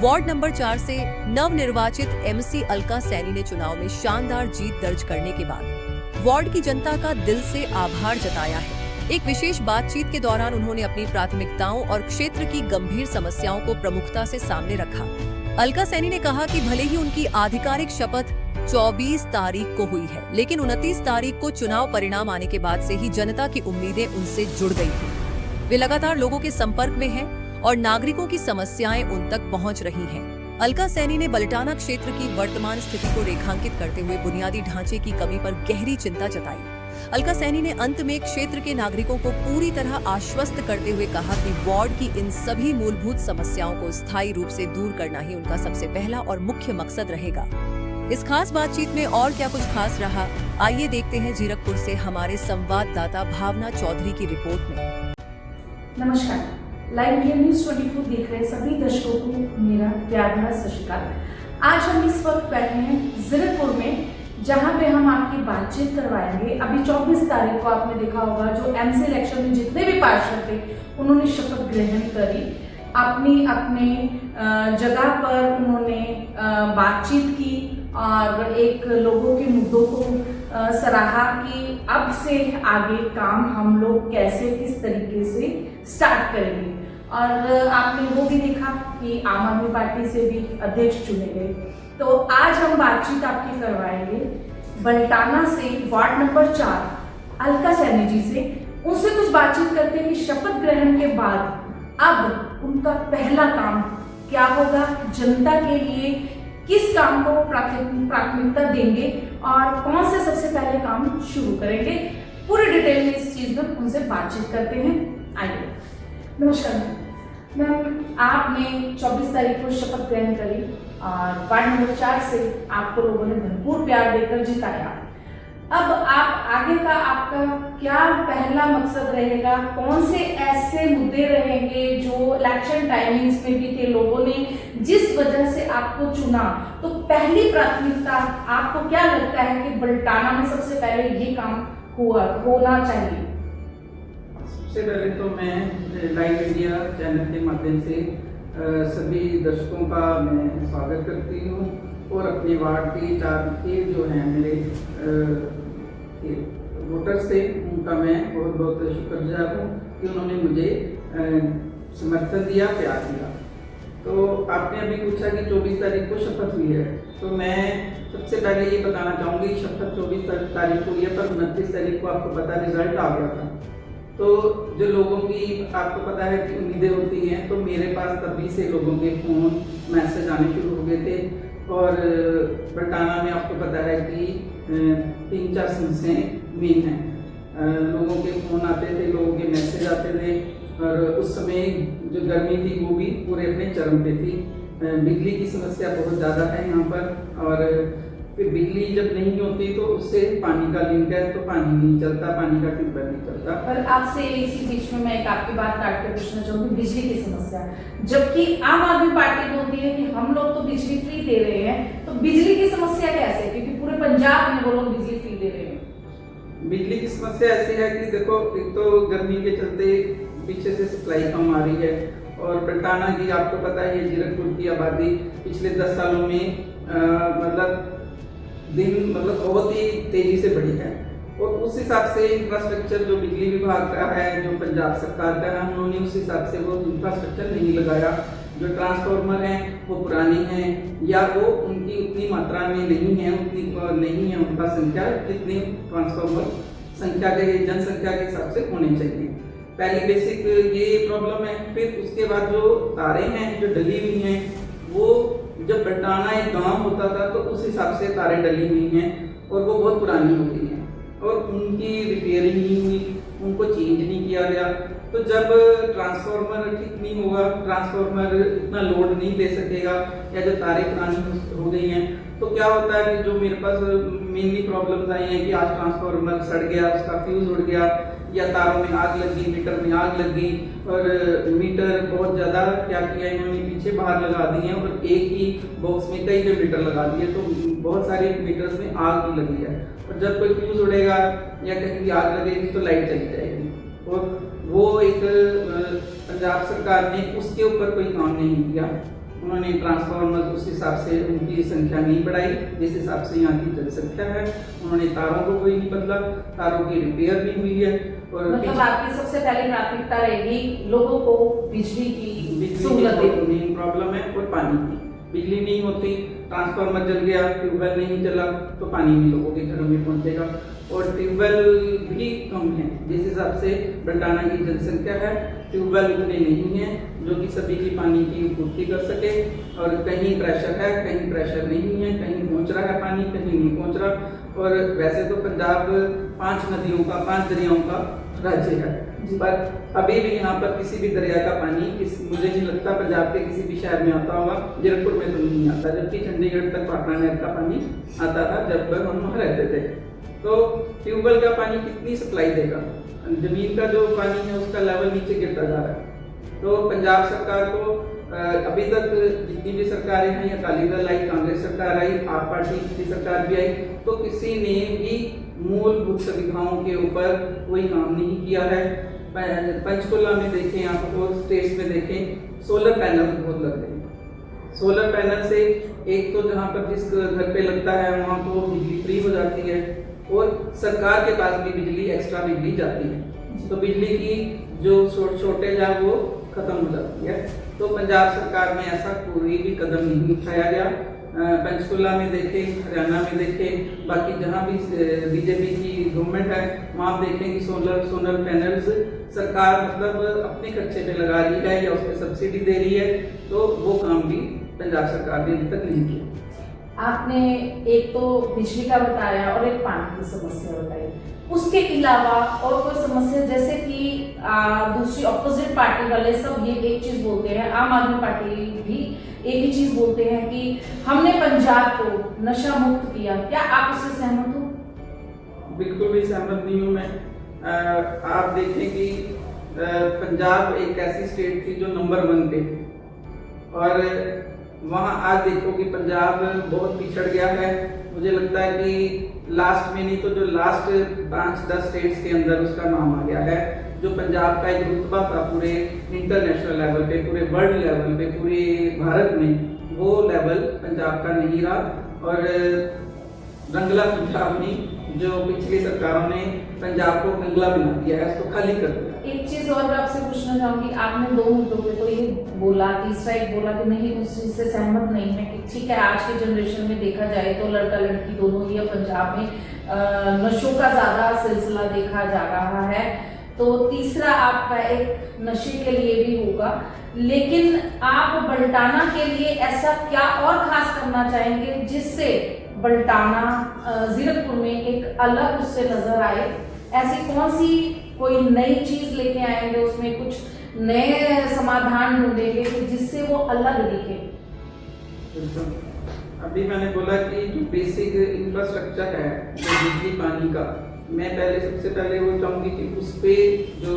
Ward number 4 से नवनिर्वाचित MC Alka Saini ने चुनाव में शानदार जीत दर्ज करने के बाद वार्ड की जनता का दिल से आभार जताया है। एक विशेष बातचीत के दौरान उन्होंने अपनी प्राथमिकताओं और क्षेत्र की गंभीर समस्याओं को प्रमुखता से सामने रखा। अलका सैनी ने कहा कि भले ही उनकी आधिकारिक शपथ 24 तारीख को हुई है, लेकिन 29 तारीख को चुनाव परिणाम आने के बाद से ही जनता की उम्मीदें उनसे जुड़ गई थी। वे लगातार लोगों के संपर्क में हैं और नागरिकों की समस्याएं उन तक पहुंच रही हैं। अलका सैनी ने बलटाना क्षेत्र की वर्तमान स्थिति को रेखांकित करते हुए बुनियादी ढांचे की कमी पर गहरी चिंता जताई। अलका सैनी ने अंत में क्षेत्र के नागरिकों को पूरी तरह आश्वस्त करते हुए कहा कि वार्ड की इन सभी मूलभूत समस्याओं को स्थायी रूप से दूर करना ही उनका सबसे पहला और मुख्य मकसद रहेगा। इस खास बातचीत में और क्या कुछ खास रहा, आइए देखते हैं जीरकपुर से हमारे संवाददाता भावना चौधरी की रिपोर्ट में। नमस्कार, लाइव इंडिया न्यूज़ 24 देख रहे सभी दर्शकों को मेरा प्यार भरा सत श्री अकाल। आज हम इस वक्त बैठे हैं जीरकपुर में, जहां पे हम आपकी बातचीत करवाएंगे। अभी 24 तारीख को आपने देखा होगा, जो एमसी इलेक्शन में जितने भी पार्षद थे उन्होंने शपथ ग्रहण करी। अपनी अपने जगह पर उन्होंने बातचीत की और एक लोगों के मुद्दों को सराहा कि अब से आगे काम हम लोग कैसे किस तरीके से स्टार्ट करेंगे। और आपने वो भी देखा कि आम आदमी पार्टी से भी अध्यक्ष चुने गए। तो आज हम बातचीत आपकी करवाएंगे बलटाना से वार्ड नंबर 4 अलका सैनी जी से। उनसे कुछ बातचीत करते हैं कि शपथ ग्रहण के बाद अब उनका पहला काम क्या होगा, जनता के लिए किस काम को प्राथमिकता देंगे और कौन से सबसे पहले काम शुरू करेंगे। पूरे डिटेल में इस चीज में उनसे बातचीत करते हैं। आइए। नमस्कार मैम, आपने 24 तारीख को शपथ ग्रहण करी और वार्ड नंबर 4 से आपको लोगों ने भरपूर प्यार देकर जिताया। अब आप आगे का आपका क्या पहला मकसद रहेगा, कौन से ऐसे मुद्दे रहेंगे जो इलेक्शन टाइमिंग्स में भी थे, लोगों ने जिस वजह से आपको चुना, तो पहली प्राथमिकता आपको क्या लगता है कि बलटाना में सबसे पहले ये काम होना चाहिए? सबसे पहले तो मैं लाइव इंडिया चैनल के माध्यम से सभी दर्शकों का मैं स्वागत करती हूँ और अपने वार्ड के 4 के जो हैं मेरे वोटर्स थे उनका मैं बहुत बहुत शुक्रगुजार हूँ कि उन्होंने मुझे समर्थन दिया, प्यार दिया। तो आपने अभी पूछा कि 24 तारीख को शपथ हुई है, तो मैं सबसे पहले ये बताना चाहूँगी शपथ 24 तारीख को हुई है, पर 29 तारीख को आपको पता रिजल्ट आ गया था। तो जो लोगों की आपको पता है कि उम्मीदें होती हैं, तो मेरे पास तभी से लोगों के फ़ोन मैसेज आने शुरू हो गए थे। और बलटाना में आपको पता है कि 3-4 समस्याएं मेन हैं। लोगों के फ़ोन आते थे, लोगों के मैसेज आते थे और उस समय जो गर्मी थी वो भी पूरे अपने चरम पे थी। बिजली की समस्या बहुत ज़्यादा है यहाँ पर, और फिर बिजली जब नहीं होती तो उससे पानी का लिंक है, तो पानी नहीं चलता, पानी का ट्यूबवेल नहीं चलता। पर आपसे इसी बीच में मैं एक आपकी बात काट के पूछना चाहूँगी, बिजली की समस्या, जबकि आम आदमी पार्टी बोलती है कि हम लोग तो बिजली फ्री दे रहे हैं, तो बिजली की समस्या कैसे है? क्योंकि पूरे पंजाब में वो लोग बिजली फ्री दे रहे हैं। बिजली की समस्या ऐसी है कि देखो, एक तो गर्मी के चलते पीछे से सप्लाई कम आ रही है, और बलटाना की आपको पता है जीरकपुर की आबादी पिछले 10 सालों में मतलब बहुत ही तेजी से बढ़ी है। और उस हिसाब से इंफ्रास्ट्रक्चर जो बिजली विभाग का है, जो पंजाब सरकार का है, उन्होंने उस हिसाब से वो इंफ्रास्ट्रक्चर नहीं लगाया। जो ट्रांसफार्मर हैं वो पुरानी हैं, या वो उनकी उतनी मात्रा में नहीं है, उतनी नहीं है उनका संख्या जितनी ट्रांसफार्मर संख्या के जनसंख्या के हिसाब से होने चाहिए। पहली बेसिक ये प्रॉब्लम है। फिर उसके बाद जो तारें हैं जो डली हुई हैं, वो जब बलटाना एक गांव होता था तो उस हिसाब से तारें डली हुई हैं और वो बहुत पुरानी हो गई हैं और उनकी रिपेयरिंग नहीं हुई, उनको चेंज नहीं किया गया। तो जब ट्रांसफार्मर ठीक नहीं होगा, ट्रांसफार्मर इतना लोड नहीं दे सकेगा, या जो तारें पुरानी हो गई हैं, तो क्या होता है कि जो मेरे पास मेनली प्रॉब्लम्स आई हैं कि आज ट्रांसफार्मर सड़ गया, उसका फ्यूज उड़ गया, या तारों में आग लगी, मीटर में आग लगी, और मीटर बहुत ज़्यादा क्या किया इन्होंने, पीछे बाहर लगा दिए हैं और एक ही बॉक्स में कई जो मीटर लगा दिए, तो बहुत सारे मीटर्स में आग भी लगी है। और जब कोई फ्यूज उड़ेगा या कहीं भी आग लगेगी तो लाइट चली जाएगी। और वो एक पंजाब सरकार ने उसके ऊपर कोई काम नहीं किया। उन्होंने ट्रांसफार्मर उस हिसाब से उनकी संख्या नहीं बढ़ाई जिस हिसाब से यहाँ की जनसंख्या है। उन्होंने तारों को कोई नहीं बदला, तारों की रिपेयर भी हुई है। और मतलब आपकी सबसे पहली प्राथमिकता रहेगी लोगों को बिजली की सहूलत देनी। मेन प्रॉब्लम है और पानी की। बिजली नहीं होती, ट्रांसफार्मर जल गया, ट्यूबवेल नहीं चला तो पानी नहीं लोगों के घरों में पहुंचेगा। और ट्यूबवेल भी कम है, जिस हिसाब से बल्टाना की जनसंख्या है ट्यूबवेल उतने नहीं है जो कि सभी की पानी की पूर्ति कर सके। और कहीं प्रेशर है, कहीं प्रेशर नहीं है, कहीं पहुंच रहा है पानी, कहीं नहीं पहुंच रहा। और वैसे तो पंजाब 5 नदियों का, 5 दरियाओं का राज्य है, पर अभी भी यहाँ पर किसी भी दरिया का पानी मुझे नहीं लगता पंजाब के किसी भी शहर में आता होगा। जीरकपुर में तो नहीं आता, जबकि चंडीगढ़ तक पाखड़ा नहर का पानी आता था जब हम वहाँ रहते थे। तो ट्यूबवेल का पानी कितनी सप्लाई देगा? जमीन का जो पानी है उसका लेवल नीचे गिरता जा रहा है। तो पंजाब सरकार को अभी तक जितनी भी सरकारें हैं, अकाली दल आई, कांग्रेस सरकार आई, आप पार्टी की सरकार भी आई, तो किसी ने भी मूलभूत सुविधाओं के ऊपर कोई काम नहीं किया है। पंचकुला में देखें आप, और स्टेट्स में देखें, सोलर पैनल बहुत लग रहे हैं। सोलर पैनल से एक तो जहाँ पर जिस घर पे लगता है वहाँ को बिजली फ्री हो जाती है और सरकार के पास भी बिजली, एक्स्ट्रा बिजली जाती है, तो बिजली की जो शॉर्टेज है वो खत्म हो जाती है। तो पंजाब सरकार में ऐसा कोई भी कदम नहीं उठाया गया। पंचकुला में देखें, हरियाणा में देखें, बाकी जहाँ भी बीजेपी की गवर्नमेंट है वहाँ आप देखें कि सोलर पैनल्स सरकार मतलब अपने खर्चे पे लगा रही है या उस पर सब्सिडी दे रही है, तो वो काम भी पंजाब सरकार ने अभी तक नहीं किया। आपने एक तो बिजली का बताया और एक पानी की समस्या बताई, उसके अलावा और कोई समस्या? जैसे कि दूसरी ऑपोजिट पार्टी वाले सब ये एक चीज बोलते हैं, आम आदमी पार्टी भी एक ही चीज बोलते हैं कि हमने पंजाब को नशा मुक्त किया। क्या आप उससे सहमत हो? बिल्कुल भी सहमत नहीं हूँ मैं। आप देखें कि पंजाब एक ऐसी स्टेट थी जो नंबर 1 पे, और वहाँ आज देखो कि पंजाब बहुत पिछड़ गया है। मुझे लगता है कि लास्ट में नहीं तो जो लास्ट 5-10 स्टेट्स के अंदर उसका नाम आ गया है। जो पंजाब का एक रुतबा था पूरे इंटरनेशनल लेवल पे, पूरे वर्ल्ड लेवल पे, पूरे भारत में, वो लेवल पंजाब का नहीं रहा। और रंगला पंजाब में जो पिछली सरकारों ने पंजाब को रंगला बना दिया है, उसको खाली कर दिया। एक चीज और मैं आपसे पूछना चाहूंगी, आपने 2 मुद्दों पे तो ये बोला, तीसरा एक बोला कि नहीं उस चीज से सहमत नहीं है कि ठीक है आज की जनरेशन में देखा जाए तो लड़का लड़की दोनों ही पंजाब में नशों का ज्यादा सिलसिला देखा जा रहा है। तो तीसरा आपका एक नशे के लिए भी होगा, लेकिन आप बल्टाना के लिए ऐसा क्या और खास करना चाहेंगे जिससे बल्टाना जीरकपुर में एक अलग उससे नजर आए? ऐसी कौन सी कोई नई चीज लेके आएंगे, उसमें कुछ नए समाधान ढूंढेंगे कि जिससे वो अलग दिखे? अभी मैंने बोला कि जो बेसिक इंफ्रास्ट्रक्चर है, जो बिजली पानी का, मैं सबसे पहले वो चाहूँगी कि उस पर जो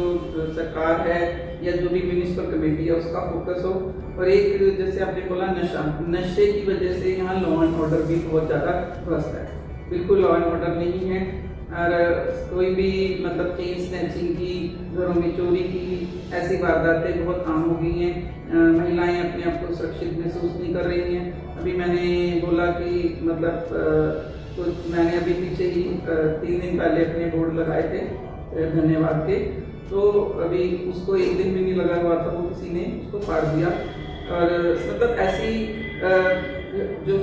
सरकार है या जो भी म्यूनिसिपल कमेटी है उसका फोकस हो। और एक जैसे आपने बोला नशे की वजह से यहाँ लॉ एंड ऑर्डर भी बहुत ज़्यादा ध्वस्त है। बिल्कुल लॉ एंड ऑर्डर नहीं है, और कोई भी मतलब चेन स्नैचिंग की, घरों में चोरी की, ऐसी वारदातें बहुत आम हो गई हैं। महिलाएं अपने आप को सुरक्षित महसूस नहीं कर रही हैं। अभी मैंने बोला कि मतलब तो मैंने अभी पीछे ही 3 दिन पहले अपने बोर्ड लगाए थे धन्यवाद के, तो अभी उसको 1 दिन भी नहीं लगा हुआ था, वो किसी ने उसको फाड़ दिया। और मतलब ऐसी जो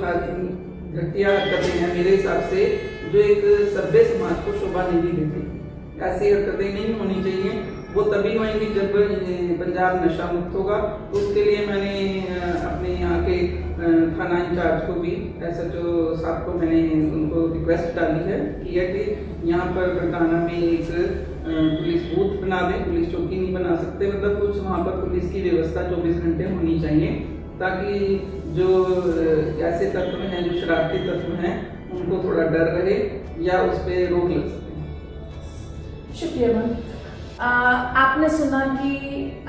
घटिया हरकतें हैं मेरे हिसाब से जो एक सभ्य समाज को शोभा नहीं देती, ऐसी हरकतें नहीं होनी चाहिए। वो तभी होंगी जब पंजाब नशा मुक्त होगा। उसके लिए मैंने अपने यहाँ के थाना इंचार्ज को भी, SHO साहब को मैंने उनको रिक्वेस्ट डाली है कि यहाँ पर बल्टाना में एक पुलिस बूथ बना दें। पुलिस चौकी नहीं बना सकते, मतलब कुछ वहाँ पर पुलिस की व्यवस्था 24 घंटे होनी चाहिए, ताकि जो ऐसे तत्व हैं, जो शरारती तत्व हैं, उनको थोड़ा डर रहे या उस पर रोक लग सके। शुक्रिया मैम। आपने सुना कि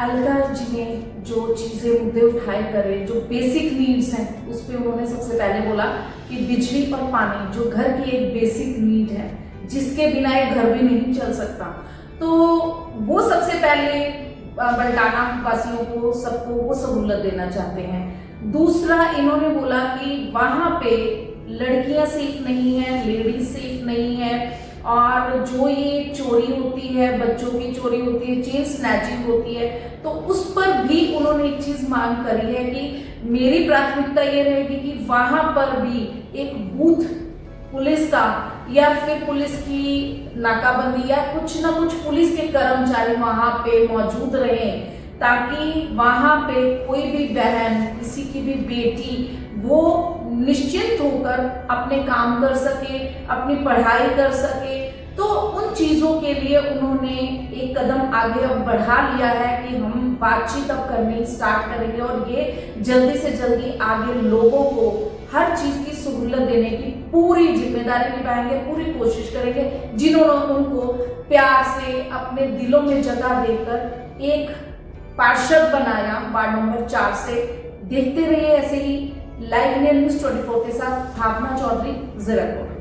अलका जी ने जो चीज़ें मुद्दे उठाए करे, जो बेसिक नीड्स हैं, उस पर उन्होंने सबसे पहले बोला कि बिजली और पानी जो घर की एक बेसिक नीड है, जिसके बिना एक घर भी नहीं चल सकता, तो वो सबसे पहले बल्टाना वासियों को, सबको वो सहूलत देना चाहते हैं। दूसरा इन्होंने बोला कि वहां पे लड़कियां सेफ नहीं है, लेडीज सेफ नहीं है, और जो ये चोरी होती है, बच्चों की चोरी होती है, चेन स्नैचिंग होती है, तो उस पर भी उन्होंने एक चीज मांग करी है कि मेरी प्राथमिकता ये रहेगी कि वहां पर भी एक बूथ पुलिस का या फिर पुलिस की नाकाबंदी या कुछ ना कुछ पुलिस के कर्मचारी वहां पे मौजूद रहें, ताकि वहां पे कोई भी बहन, किसी की भी बेटी वो निश्चिंत होकर अपने काम कर सके, अपनी पढ़ाई कर सके। तो उन चीजों के लिए उन्होंने एक कदम आगे अब बढ़ा लिया है कि हम बातचीत अब करनी स्टार्ट करेंगे और ये जल्दी से जल्दी आगे लोगों को हर चीज की सहूलत देने की पूरी जिम्मेदारी निभाएंगे, पूरी कोशिश करेंगे। जिन्होंने उनको प्यार से अपने दिलों में जगह देकर एक पार्षद बनाया वार्ड नंबर 4 से। देखते रहिए ऐसे ही लाइव इंडिया न्यूज़ 24 के साथ भावना चौधरी, जीरकपुर।